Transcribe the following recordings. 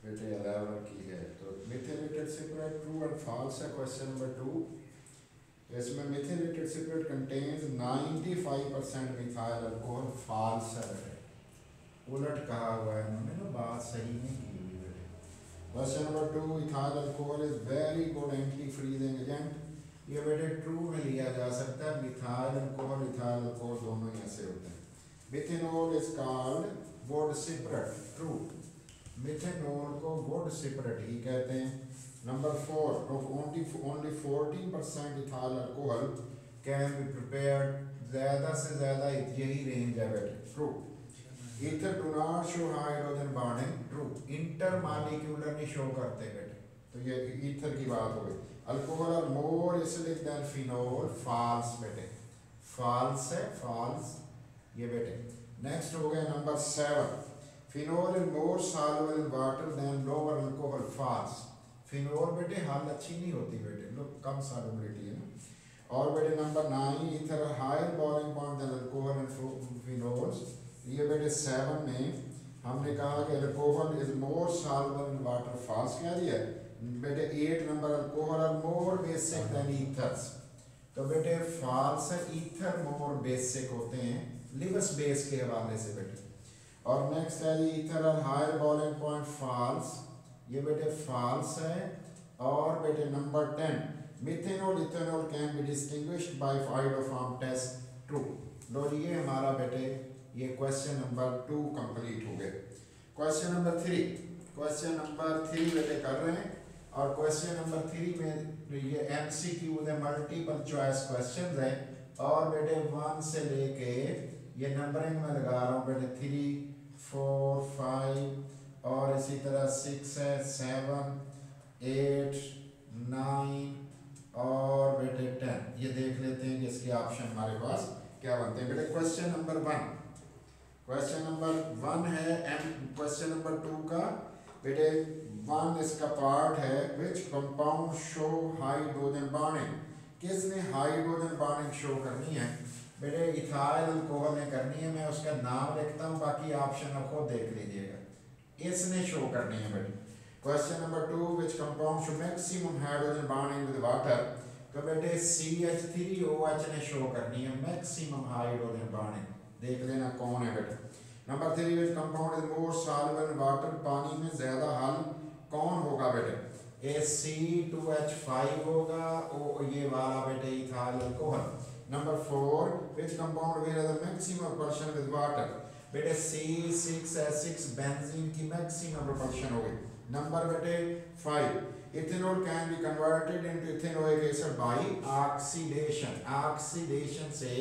बेटे 11 की है। तो methylated spirit true and false है क्वेश्चन नंबर 2। इसमें methylated spirit contains 95% methyl alcohol, false है बेटे, उलट कहा हुआ है इन्होंने ना, बात सही नहीं की हुई बेटे। Question number 2, ethyl alcohol is very good anti freezing agent, ये बेटे ट्रू में लिया जा सकता है। मिथाइल अल्कोहल इथाइल अल्कोहल दोनों ही ऐसे होते हैं। Methanol is called wood spirit, true, methanol को वुड सिपरेट ही कहते हैं। Number 4, only 14% ethyl alcohol can be prepared, ज़्यादा से ज़्यादा यही रेंज है बेटे, true. Ether do not show hydrogen bonding, true, intermolecular नहीं शो करते बेटे, तो ये ईथर की बात हो गई। Alcohol are more acidic than phenol, false बेटे, फॉल्स है, फॉल्स ये बेटे। नेक्स्ट हो गया number 7, phenol is more soluble in water than lower alcohol, false. Phenol बेटे हाल अच्छी नहीं होती बेटे, लोग कम सॉल्युबिलिटी है ना। और बेटे number 9, ether higher boiling point than alcohol and phenols, ये बेटे 7 में हमने कहा कि alcohol is more soluble in water, false कह दिया बेटे। 8 number, alcohol are more basic than ethers, तो बेटे फॉल्स है, ईथर मोर बेसिक होते हैं लिवस बेस के हवाले से बेटे। और नेक्स्ट है जी ether are higher boiling point, false, ये बेटे फॉल्स है। और बेटे number 10, methanol ethanol can be distinguished by hydroform test, true. लो ये हमारा बेटे ये क्वेश्चन नंबर 2 कंप्लीट हो गए। क्वेश्चन नंबर 3, क्वेश्चन नंबर 3 बेटे कर रहे हैं। और क्वेश्चन नंबर 3 में ये एमसीक्यू है, मल्टीपल चॉइस क्वेश्चन है। और बेटे 1 से लेके ये नंबरिंग में लगा रहा हूँ बेटे, 3, 4, 5 और इसी तरह 6 है, 7, 8, 9 और बेटे 10। ये देख लेते हैं कि इसके ऑप्शन हमारे पास क्या बनते हैं बेटे। क्वेश्चन नंबर 1, क्वेश्चन नंबर 1 है एंड क्वेश्चन नंबर 2 का बेटे 1 इसका पार्ट है, which compound show hydrogen bonding, किसने हाइड्रोजन बॉन्डिंग शो करनी है बेटे, इथाइल अल्कोहल ने करनी है। मैं उसका नाम लिखता हूँ, बाकी ऑप्शन आपको देख लीजिएगा, इसने शो करनी है बेटे। Question number 2, which compound show maximum hydrogen bonding with water, तो बेटे CH3OH ने शो करनी है मैक्सिमम हाइड्रोजन बॉन्डिंग, देख लेना कौन है बेटे। Number 3, which compound is more soluble in water, पानी में ज्यादा हल कौन होगा बेटे, C2H5 होगा, ओ ये वाला बेटे ethyl alcohol. Number 4, which compound will have the maximum proportion with water, बेटे C6H6 बेंजीन की मैक्सिमम प्रोपोर्शन होगी। नंबर बेटे 5, ethanol can be converted into ethanoic acid by oxidation, oxidation से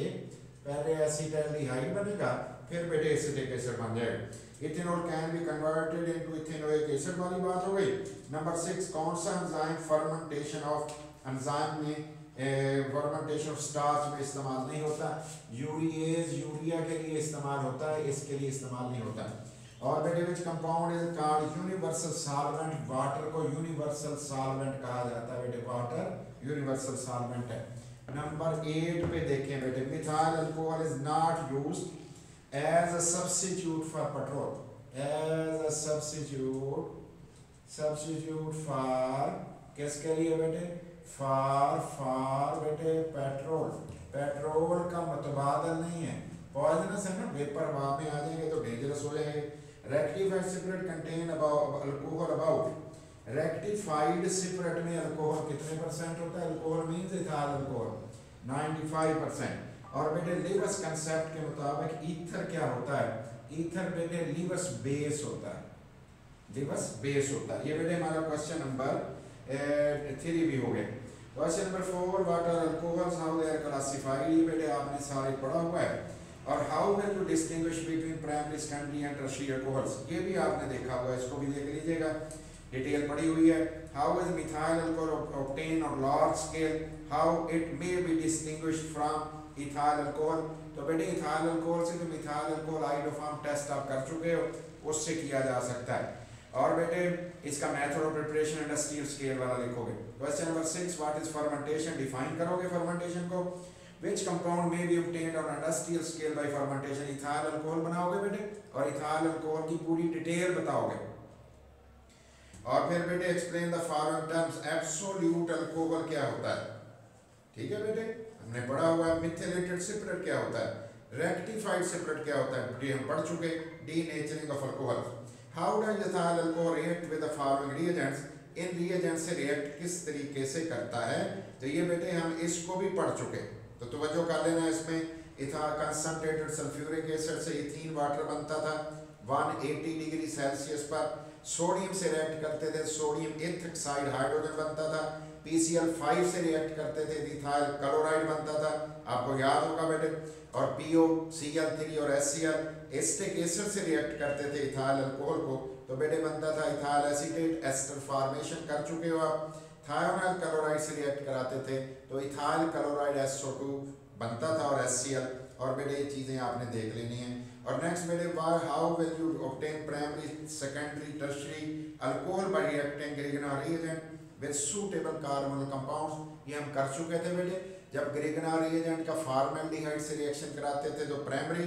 पहले एसिटाल्डिहाइड बनेगा फिर बेटे एसिटिक एसिड बन जाएगा। Ethanol can be converted into ethanoic acid वाली बात हो गई। नंबर 6, कौन सा एंजाइम फर्मेंटेशन ऑफ, एंजाइम में फर्मेंटेशन ऑफ स्टार्च में इस्तेमाल नहीं होता, यूरिएज यूरिया के लिए इस्तेमाल होता है, इसके लिए इस्तेमाल नहीं होता। और बेटे which compound is called universal solvent, water को यूनिवर्सल सॉल्वेंट कहा जाता है बेटे, वाटर यूनिवर्सल सॉल्वेंट है। नंबर 8 पे देखें बेटे, methyl alcohol is not used as a substitute for petrol, as a substitute for किसके लिए बेटे, फॉर बेटे पेट्रोल, पेट्रोल का मुतबादल नहीं है, पॉइजनस है ना, वेपर बाद में आ जाएंगे तो डेंजरस हो जाएंगे। Rectified separate contain about alcohol, about rectified separate में अल्कोहल कितने परसेंट होता है, अल्कोहल मींस इथाइल अल्कोहल 95%। और बेटे लिवस कंसेप्ट के मुताबिक ईथर क्या होता है, ईथर बेटे लिवस बेस होता है, लिवस बेस होता है। ये बेटे हमारा क्वेश्चन नंबर 3 भी हो गए। Question number 4, what are alcohols, how they are classified, ये बेटे आपने सारे पढ़ा हुआ है। और how will you distinguish between primary, secondary and tertiary alcohols, ये भी आपने देखा हुआ है, इसको भी देख लीजिएगा, डिटेल पड़ी हुई है। How is methyl alcohol obtain on large scale, how it may be distinguished from ethyl alcohol, तो बेटे इथाइल अल्कोहल से तो मिथाइल अल्कोहल हाइड्रोफॉर्म टेस्ट आप कर चुके हो, उससे किया जा सकता है। और बेटे इसका method of preparation industrial scale वाला लिखोगे। Question number 6, what is fermentation, define करोगे फर्मेंटेशन को। विच कंपाउंड में B obtained on industrial scale bye fermentation, ethyl alcohol बनाओगे बेटे और इथाइल अल्कोहल की पूरी डिटेल बताओगे। और फिर बेटे explain the following terms. Absolute alcohol क्या होता है, ठीक है बेटे, हमने पढ़ा हुआ है। मिथाइलेटेड सिपरेट क्या होता है, रेक्टिफाइड सिपरेट क्या होता है, ये हम पढ़ चुके। Denaturing of alcohol. How does ethyl alcohol react with the following reagents. In reagent से रिएक्ट किस तरीके से करता है, तो ये बेटे हम इसको भी पढ़ चुके, तो तवज्जो कर लेना इसमें। इथाइल कंसंट्रेटेड सल्फ्यूरिक एसिड से इथीन वाटर बनता था 180 डिग्री सेल्सियस पर। सोडियम से रिएक्ट करते थे, सोडियम एथोक्साइड हाइड्रोजन बनता था। PCl5 से रिएक्ट करते थे, इथाइल क्लोराइड बनता था, आपको याद होगा बेटे। और POCl3 और HCl एसिटिक एसिड से रिएक्ट करते थे इथाइल अल्कोहल को, तो बेटे बनता था इथाइल एसीटेट। एस्टर फॉर्मेशन कर चुके हो आप। थायोनाइल क्लोराइड से रिएक्ट कराते थे तो इथाइल क्लोराइड SO2 बनता था और HCl। और बेटे ये चीज़ें आपने देख लेनी है। और नेक्स्ट बेटे how will you obtain primary secondary tertiary alcohol by reacting Grignard reagent with suitable carbonyl compounds. ये हम कर चुके थे बेटे। जब ग्रिग्नार रिएजेंट का फॉर्मेल्डिहाइड से रिएक्शन कराते थे तो प्राइमरी,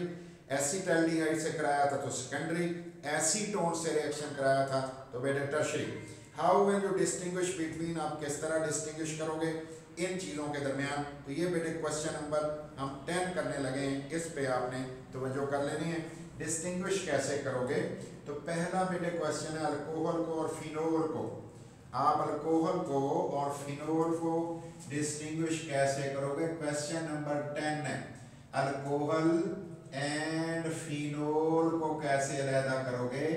एसिटाल्डिहाइड से कराया था तो सेकेंडरी, एसीटोन से रिएक्शन कराया था तो बेटे tertiary. How will you distinguish between, आप किस तरह डिस्टिंग्विश करोगे इन चीज़ों के दरमियान, तो ये बेटे क्वेश्चन नंबर हम 10 करने लगे हैं, इस पे आपने तवज्जो कर लेनी है। डिस्टिंग्विश कैसे करोगे, तो पहला बेटे क्वेश्चन है अल्कोहल को और फिनोल को। आप अल्कोहल को और फिनोल को डिस्टिंग्विश कैसे करोगे, क्वेश्चन नंबर 10 है। अल्कोहल एंड फिनोल को कैसे अलग करोगे,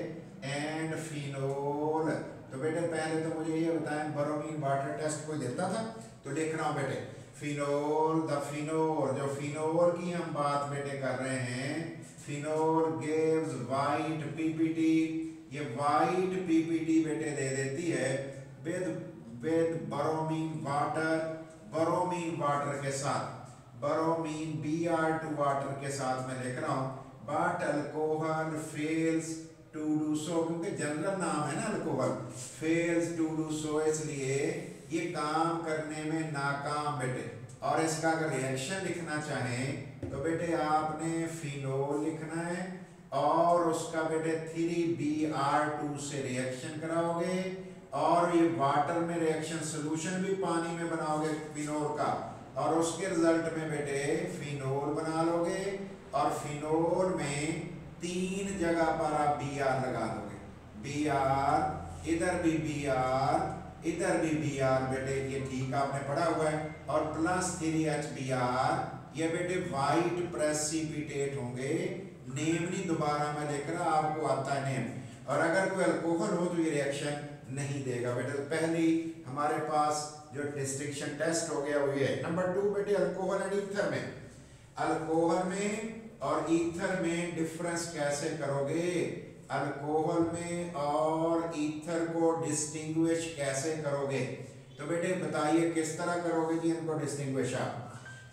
एंड फिनोल। तो बेटे पहले तो मुझे ये बताएं, ब्रोमीन वाटर टेस्ट कोई देता था, तो लिख रहा हूँ बेटे फिनोल। द फिनोल, जो फिनोल की हम बात बेटे कर रहे हैं, फिनोल गिव्स वाइट PPT। ये वाइट PPT बेटे दे देती है with bromine water, bromine water के साथ, ब्रोमीन Br2 वाटर के साथ मैं लिख रहा हूँ। But alcohol fails to do so, क्योंकि जनरल नाम है ना alcohol, fails to do so, इसलिए ये काम करने में नाकाम बेटे। और इसका अगर रिएक्शन लिखना चाहें तो बेटे आपने फिनोल लिखना है और उसका बेटे 3Br2 से रिएक्शन कराओगे और ये वाटर में रिएक्शन सोल्यूशन भी पानी में बनाओगे फिनोल का, और उसके रिजल्ट में बेटे फिनोल बना लोगे। और फिनोल में 3 जगह पर आप Br लगा दोगे, Br, इधर भी Br, इधर भी Br बेटे, ये ठीक आपने पढ़ा हुआ है। और प्लस 3HBr, ये बेटे वाइट प्रेसिपिटेट होंगे। नेम नहीं दोबारा मैं लिख रहा, आपको आता है नेम। और अगर कोई अल्कोहल हो तो ये रिएक्शन नहीं देगा बेटे। तो पहली हमारे पास जो डिस्टिंक्शन टेस्ट हो गया वो ये है। नंबर 2 बेटे अल्कोहल एंड ईथर में, अल्कोहल में और ईथर में डिफरेंस कैसे करोगे, अल्कोहल में और ईथर को डिस्टिंग्विश कैसे करोगे, तो बेटे बताइए किस तरह करोगे जी इनको डिस्टिंग्विश आप।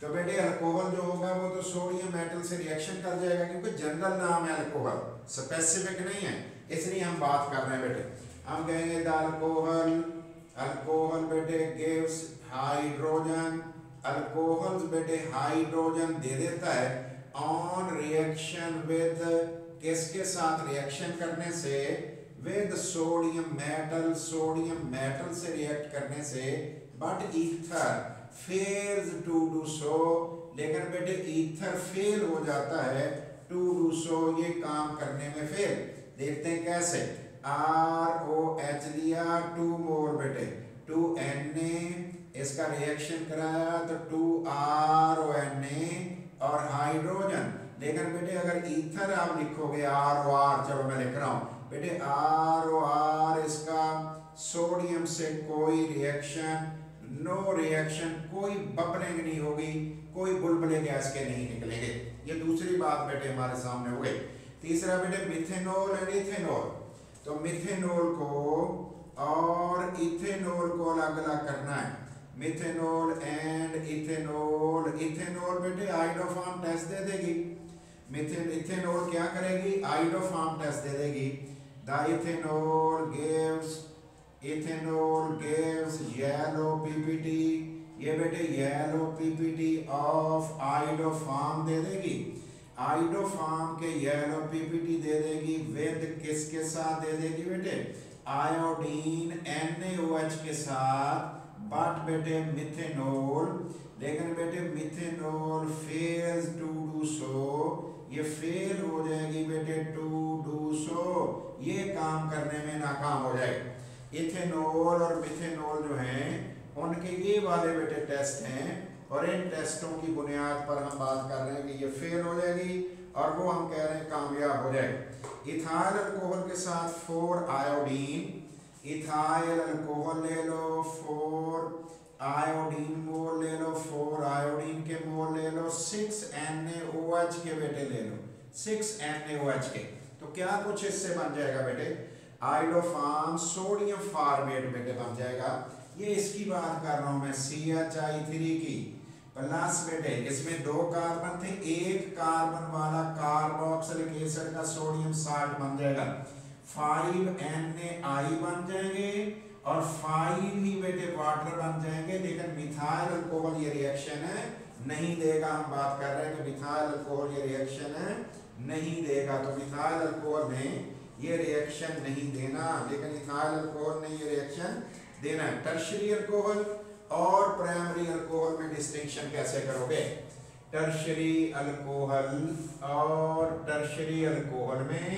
तो बेटे अल्कोहल जो होगा वो तो सोडियम मेटल से रिएक्शन कर जाएगा, क्योंकि जनरल नाम है अल्कोहल, स्पेसिफिक नहीं है, इसलिए हम बात कर रहे हैं बेटे। हम कहेंगे द अल्कोहल, अल्कोहल बेटे गिव्स हाइड्रोजन, अल्कोहल बेटे हाइड्रोजन दे देता है ऑन रिएक्शन विद, किसके साथ रिएक्शन करने से, with sodium metal, sodium metal से रिएक्ट करने से। But ether fails to do so, लेकिन बेटे ईथर फेल हो जाता है टू डू सो, ये काम करने में फेल। देखते हैं कैसे। ROH लिया 2 मोल बेटे, 2 Na, इसका रिएक्शन कराया तो 2 RONA और हाइड्रोजन। लेकिन बेटे अगर ईथर आप लिखोगे ROR, चलो मैं लिख रहा हूँ बेटे ROR, इसका सोडियम से कोई रिएक्शन, नो रिएक्शन, कोई बबलिंग नहीं होगी, कोई बुलबुले गैस के नहीं निकलेंगे। ये दूसरी बात बेटे हमारे सामने हो गई। तीसरा बेटे मिथेनॉल एंड इथेनॉल, तो मिथेनॉल को और इथेनॉल को अलग अलग करना है। मिथेनॉल एंड इथेनॉल, इथेनॉल बेटे आइडोफॉर्म टेस्ट दे देगी, इथेनॉल क्या करेगी, आइडोफॉर्म टेस्ट दे देगी। The ethanol gives, ethanol gives yellow PPT, ये बेटे येलो PPT ऑफ आइडोफॉर्म दे देगी, आइडोफॉर्म के येलो PPT दे देगी विद किसके साथ दे देगी बेटे, आयोडीन NaOH के साथ, बट बेटे मिथेनॉल, लेकिन बेटे methanol fails to do so, ये फेल हो जाएगी बेटे टू डू सो, ये काम करने में नाकाम हो जाएगी। इथेनॉल और मिथेनॉल जो हैं उनके ये वाले बेटे टेस्ट हैं और इन टेस्टों की बुनियाद पर हम बात कर रहे हैं कि ये फेल हो जाएगी और वो हम कह रहे हैं कामयाब हो जाएगी। इथाइल अल्कोहल के साथ 4 आयोडीन, इथाइल अल्कोहल ले लो, 4 आयोडीन मोल ले लो, 4 आयोडीन के मोल ले लो, 6 NaOH के बेटे ले लो, 6 NaOH के। तो क्या कुछ इससे बन जाएगा बेटे, आइडोफार्म सोडियम फार्मेट बेटे बन जाएगा। ये इसकी बात कर रहा हूं मैं, CHI3 की, प्लस बेटे इसमें 2 कार्बन थे, 1 कार्बन वाला कार्बोक्सिलिक एसिड का सोडियम साल्ट बन जाएगा, 5 NaI बन जाएंगे और 5 ही बेटे वाटर बन जाएंगे। लेकिन मिथाइल अल्कोहल ये रिएक्शन है नहीं देगा। हम बात कर रहे हैं कि मिथाइल अल्कोहल ये रिएक्शन है नहीं देगा, तो मिथाइल अल्कोहल ने ये रिएक्शन नहीं देना, लेकिन इथाइल अल्कोहल ने ये रिएक्शन देना है। टर्शियरी अल्कोहल और प्राइमरी अल्कोहल में डिस्टिंक्शन कैसे करोगे? टर्शियरी अल्कोहल और टर्शियरी अल्कोहल में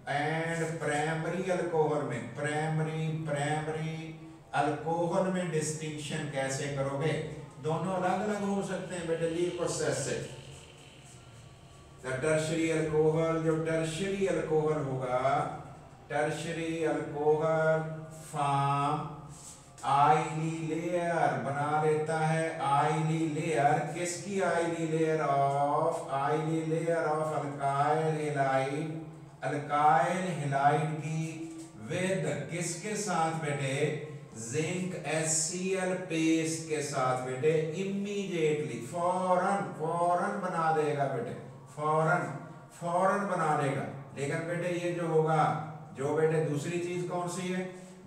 एंड प्राइमरी अल्कोहल में, प्राइमरी अल्कोहल में डिस्टिंक्शन कैसे करोगे? दोनों अलग अलग हो सकते हैं बेटे लीव प्रोसेस से। टर्शियरी अल्कोहल, जो टर्शियरी अल्कोहल होगा, टर्शियरी अल्कोहल फॉर्म आइली लेयर बना लेता है। आइली लेयर किसकी? आइली layer of alkyl halide, alkyl halide की विद किसके साथ बेटे? जिंक HCl पेस्ट के साथ बेटे। इमीडिएटली फौरन बना देगा बेटे, फौरन बना देगा। लेकिन बेटे ये जो होगा, जो बेटे दूसरी चीज कौन सी है?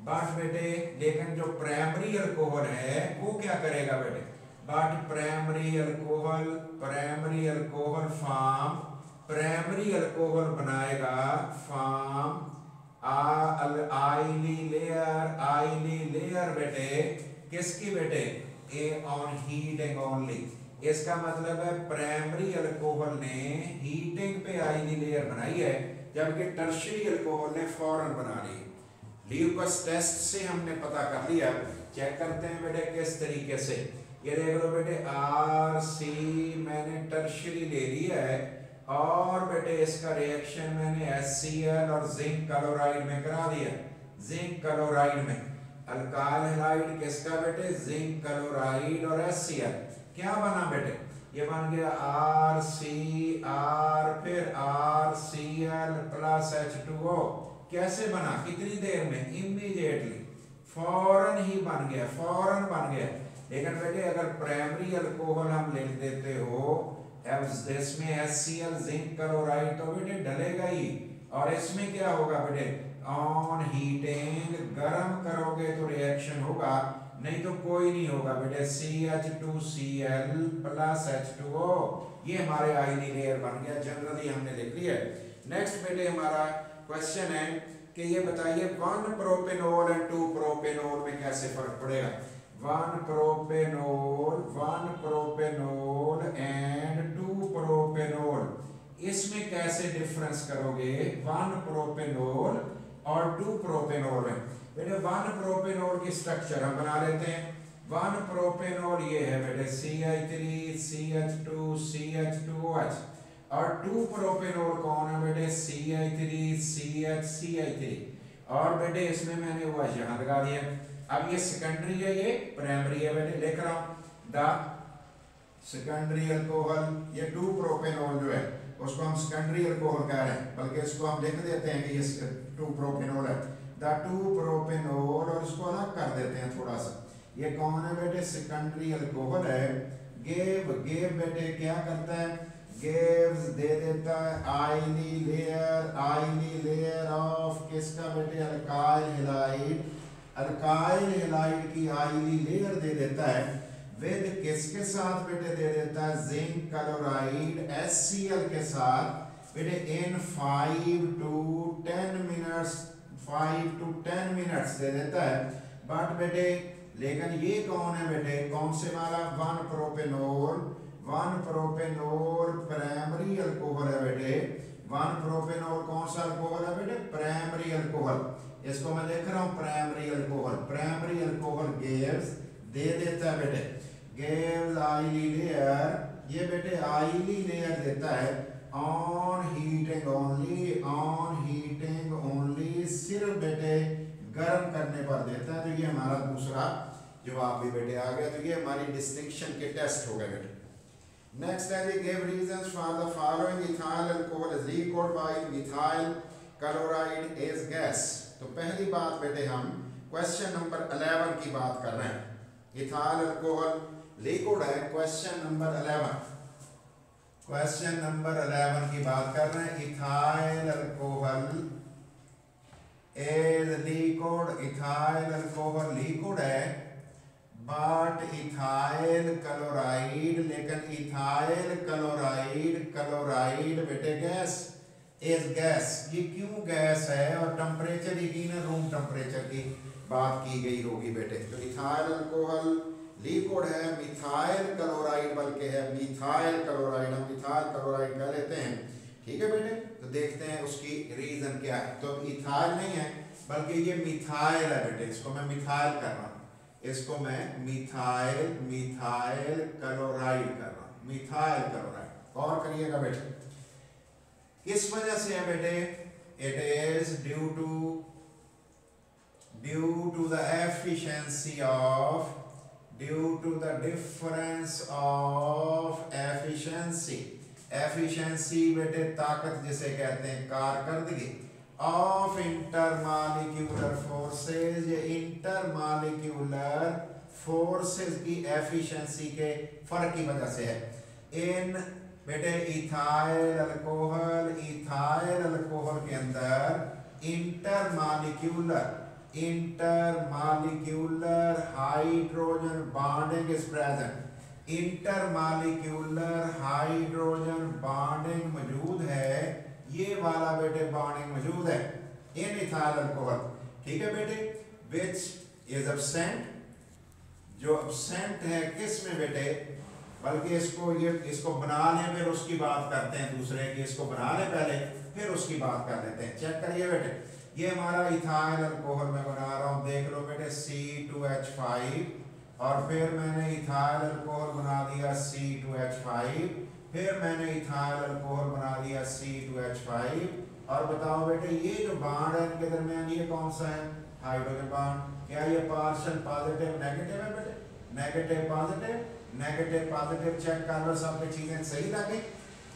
बट बेटे लेकिन जो प्राइमरी अल्कोहल है वो क्या करेगा बेटे? But primary alcohol form, primary alcohol बनाएगा फॉर्म आइली लेयर बेटे किसकी बेटे? ए ऑन हीटिंग ओनली। इसका मतलब है प्राइमरी अल्कोहल ने हीटिंग पे आइली लेयर बनाई है, जबकि टर्शियरी अल्कोहल ने फौरन बना ली। ल्यूकस टेस्ट से हमने पता कर लिया। चेक करते हैं बेटे किस तरीके से। ये देख लो बेटे RC मैंने टर्शियरी ले लिया है और बेटे इसका रिएक्शन मैंने HCl और जिंक क्लोराइड में करा दिया। जिंक क्लोराइड में अल्काइल हैलाइड किसका बेटे? जिंक क्लोराइड और HCl। क्या बना बेटे? ये बन गया RCr फिर RCl प्लस H2O। कैसे बना? कितनी देर में? इमीडिएटली, फौरन ही बन गया। लेकिन बेटे अगर प्राइमरी अल्कोहल हम ले देते हो, इसमें HCl जिंक क्लोराइड तो बेटे डलेगा ही, और इसमें क्या होगा बेटे? ऑन हीटिंग गर्म करोगे तो रिएक्शन होगा, नहीं तो कोई नहीं होगा बेटे। CH2Cl प्लस H2O, ये हमारे आइनी लेयर बन गया। जनरली हमने लिख लिया। नेक्स्ट बेटे हमारा क्वेश्चन है कि ये बताइए 1 प्रोपेनॉल एंड 2 प्रोपेनॉल में कैसे फर्क पड़ेगा? 1 प्रोपेनॉल एंड 2 प्रोपेनॉल, इसमें कैसे डिफरेंस करोगे 1 प्रोपेनॉल और 2 प्रोपेनॉल में? बेटे 1 प्रोपेनॉल की स्ट्रक्चर हम बना लेते हैं। 1 प्रोपेनॉल ये है बेटे CH3 CH2 CH2OH, और 2 प्रोपेनॉल कौन है बेटे? CH3 CH3। और बेटे इसमें मैंने OH यहाँ लगा दिया। अब ये सेकेंडरी है, ये प्राइमरी है बेटे। लिख रहा हूं द सेकेंडरी अल्कोहल, ये 2 प्रोपेनॉल जो है उसको हम सेकेंडरी अल्कोहल कह रहे हैं, बल्कि इसको हम लिख देते हैं कि ये 2 प्रोपेनॉल है। द 2 प्रोपेनॉल, और इसको अलग कर देते हैं थोड़ा सा। ये कौन है बेटे? सेकेंडरी अल्कोहल है। गेव बेटे क्या करता है? गिव्स दे देता है आइली लेयर ऑफ किसका बेटे? Alkyl halide. अल्काइल हैलाइड की आइली लेयर दे देता है विद किसके साथ बेटे? दे देता है जिंक क्लोराइड HCl के साथ बेटे इन 5 to 10 मिनट्स 5 to 10 मिनट्स दे देता है। बट बेटे लेकिन ये कौन है बेटे, कौन से वाला, 1 प्रोपेनोल प्राइमरी अल्कोहल है बेटे। 1 प्रोपेनोल कौन सा अल्कोहल है बेटे, प्राइमरी अल्कोहल। इसको मैं लिख रहा हूँ primary alcohol. Primary alcohol gives दे देता है बेटे, गिव्स ऑयली लेयर, ये बेटे ऑयली लेयर देता है ऑन हीटिंग ओनली, सिर्फ बेटे गर्म करने पर देता है। तो ये हमारा दूसरा जवाब भी बेटे आ गया। तो ये हमारी डिस्टिंक्शन के टेस्ट हो गए बेटे। नेक्स्ट है जी, give reasons for the following ethyl alcohol is liquid by methyl chloride is gas. तो पहली बात बेटे हम क्वेश्चन नंबर 11 की बात कर रहे हैं। इथाइल अल्कोहल लिक्विड है, क्वेश्चन नंबर 11 की बात कर रहे हैं। Ethyl alcohol is liquid, ethyl alcohol liquid है, बट इथाइल क्लोराइड, लेकिन इथाइल क्लोराइड बेटे गैस इज गैस। ये क्यों गैस है, और टेम्परेचर यकीन रूम टेम्परेचर की बात की गई होगी बेटे। तो इथाइल अल्कोहल लिक्विड है, मिथाइल क्लोराइड बल्कि है, मिथाइल क्लोराइड, हम मिथाइल क्लोराइड कह लेते हैं, ठीक है बेटे। तो देखते हैं उसकी रीजन क्या है। तो इथाइल नहीं है बल्कि ये मिथाइल है बेटे, इसको मैं मिथाइल कर रहा हूँ, इसको मैं मिथाइल क्लोराइड कर रहा हूँ, मिथाइल क्लोराइड। और करिएगा बेटे, किस वजह से है बेटे, it is due to the efficiency of, due to the difference of efficiency, efficiency बेटे ताकत जिसे कहते हैं, कारकर्दगी, ऑफ इंटरमॉलिक्यूलर फोर्सेज, ये इंटरमॉलिक्यूलर फोर्सेज की एफिशिएंसी के फर्क की वजह से है। इन बेटे इथाइल अल्कोहल के अंदर intermolecular hydrogen bonding is present, intermolecular hydrogen bonding मौजूद है, ये वाला बेटे बॉन्डिंग मौजूद है इन इथाइल अल्कोहल, ठीक है बेटे। विच इज एब्सेंट, जो एब्सेंट है किस में बेटे, बल्कि इसको बना लें फिर उसकी बात करते हैं दूसरे की, इसको बना लें पहले फिर उसकी बात कर लेते हैं। चेक करिए बेटे, ये हमारा इथाइल अल्कोहल मैं बना रहा हूँ, देख लो बेटे C2H5, और फिर मैंने इथाइल अल्कोहल बना दिया C2H5, फिर मैंने इथाइल अल्कोहल बना दिया C2H5, और बताओ बेटे ये जो बॉन्ड है इनके दरमियान ये कौन सा है, हाइड्रोजन बॉन्ड। क्या ये पार्शियल पॉजिटिव नेगेटिव है बेटे, नेगेटिव पॉजिटिव, चेक कर लो सब चीजें सही लगे।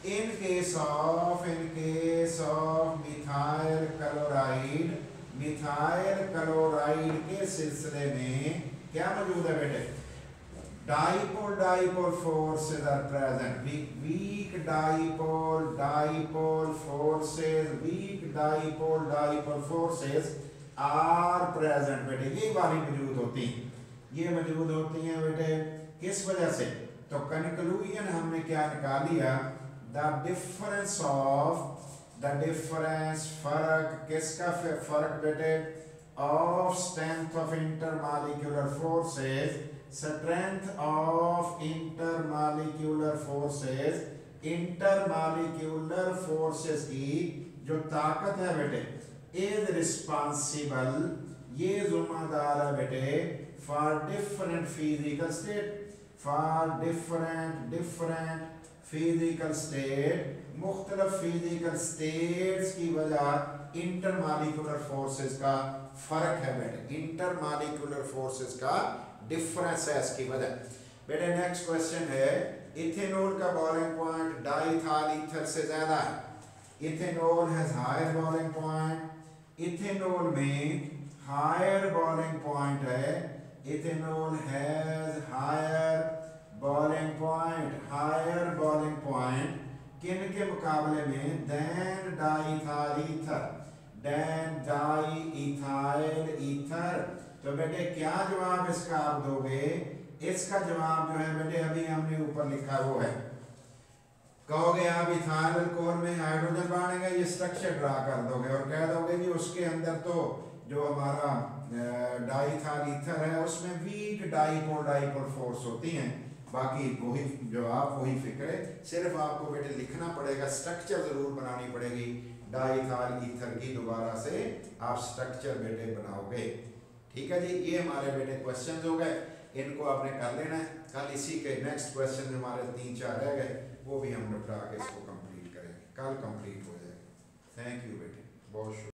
In case of methyl chloride के सिलसिले में क्या मौजूद है बेटे, dipole forces are present, weak dipole forces are present बेटे, ये वाली मौजूद होती हैं, ये मौजूद होती हैं बेटे किस वजह से। तो कंक्लूजन हमने क्या निकाल लिया, फर्क किसका फर्क बेटे, of strength of intermolecular forces, strength of intermolecular forces की जो ताकत है बेटे, इज रिस्पॉन्सिबल, ये जिम्मेदार है बेटे, फॉर डिफरेंट फिजिकल स्टेट, मुख्तलिफ फिजिकल स्टेट्स की वजह इंटरमॉलिक्यूलर फोर्सेस का फर्क है बेटे, इंटरमॉलिक्यूलर फोर्सेस का डिफरेंस है इसकी वजह बेटे। नेक्स्ट क्वेश्चन है, इथेनॉल का बॉइलिंग पॉइंट डाइथाइल ईथर से ज्यादा है, ethanol has higher boiling point, ethanol में हायर बॉइलिंग पॉइंट है, ethanol has higher boiling point किन के मुकाबले में, देन डाइथाइल ईथर। तो बेटे क्या जवाब इसका आप दोगे, इसका जवाब जो है बेटे अभी हमने ऊपर लिखा वो है, कहोगे आप इथाइल अल्कोहल में हाइड्रोजन बांधेगा, ये स्ट्रक्चर ड्रा कर दोगे और कह दोगे जी उसके अंदर तो जो हमारा डाइथाइल ईथर है उसमें वीक डाइपोल फोर्स होती हैं। बाकी वही जो आप वही फिक्र है, सिर्फ आपको बेटे लिखना पड़ेगा, स्ट्रक्चर जरूर बनानी पड़ेगी डाइथाइल ईथर की, दोबारा से आप स्ट्रक्चर बेटे बनाओगे। ठीक है जी, ये हमारे बेटे क्वेश्चन हो गए, इनको आपने कर लेना है। कल इसी के नेक्स्ट क्वेश्चन में हमारे 3-4 रह गए, वो भी हम निपटा के इसको कंप्लीट करेंगे, कल कंप्लीट हो जाएगा। थैंक यू बेटे, बहुत शुक्रिया।